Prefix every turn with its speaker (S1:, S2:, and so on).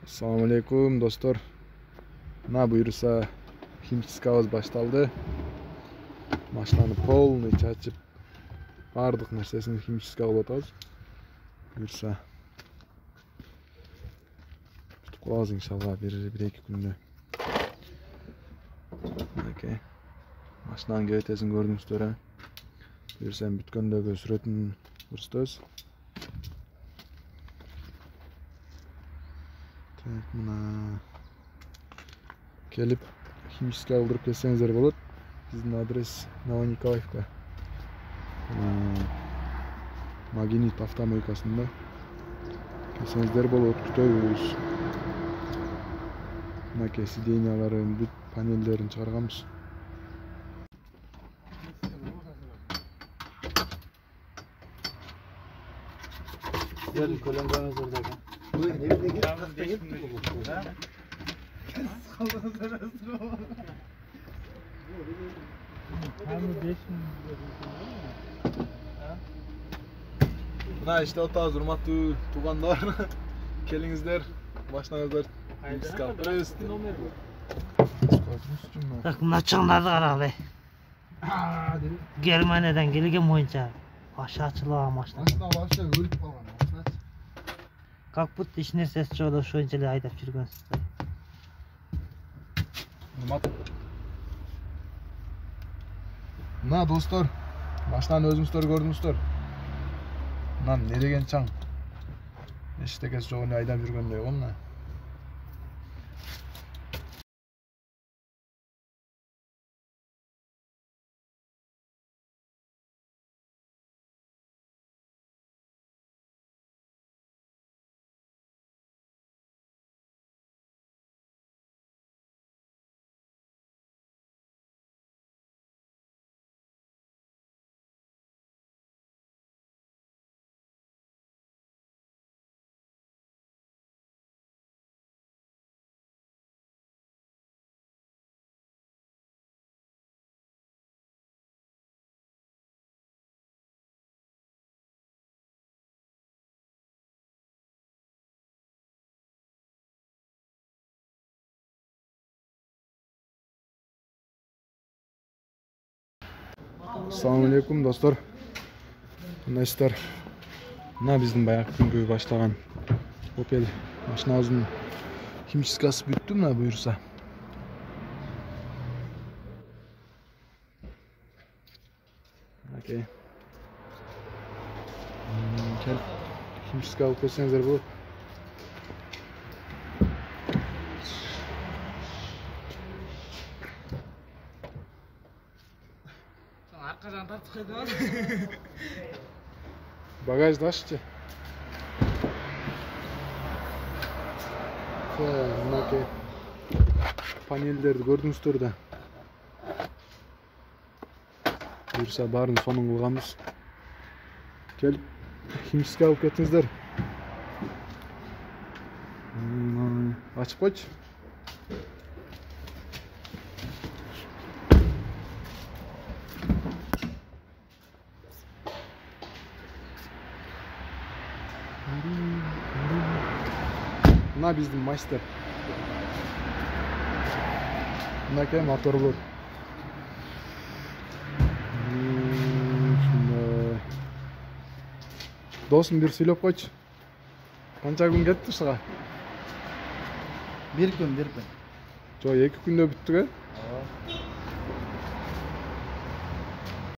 S1: Assalomu alaykum do'stlar. Mana buyursa химчискабыз башталды. Машинаны полный чачып, бардык нерсесин химчиска кылып атабыз. Бuyursa бүтүп калабыз иншалла бир-эки күндө. Окей. Машинанын кебетесин көрдүңүздөр. Бuyursa бүткөндөгү сүрөтүн көрсөтөбүз. Так, мына келип химчиска алдырып келсеңиздер болот. Биздин адрес Новониколаевка. Магнит автомойкасында. Келсеңиздер болот, күтөбүз. Мына сиденьяларын, бүт панелдерин чыгарганбыз.
S2: Gel kolonlarınız oradaki.
S1: Mına işte otağız, hurmatlı tuğanlar. Kelingizler, başlanızlar.
S2: Bak maçanlar da abi. Germanya'dan gelirken boyunca aşağıçılığa maçlar. Как будто еш нерсесі жоқ ошончоле айдап жүргөнсүздөр.
S1: Мына достор, машинаны өзүңүздөр көрдүңүздөр. Мына не деген чаң. Эчтекеси жок эле айдап жүргөндөй го мына. Assalamu alaikum dostlar. Мынайсыздар. Мына биздин баягы күнгө баштаган Opel машинабыздын химчискасы бүттү, мына буюрса. Окей. Кел химчиска алып келсеңиздер болот.
S2: Аркадан тартып койдуңуз.
S1: Багажды аччы. Мынакей панелдерди көрдүңүздөр да. Буюрса баарын сонун кылганбыз. Келип химчиска алып кетиңиздер. Ачып койчу. Мына биздин мастер. Мынакей моторлор. Досым бир сүйлөп койчу. Канча күн кетти ушуга?
S2: Bir gün.
S1: Жок, 2 күндө бүттүк,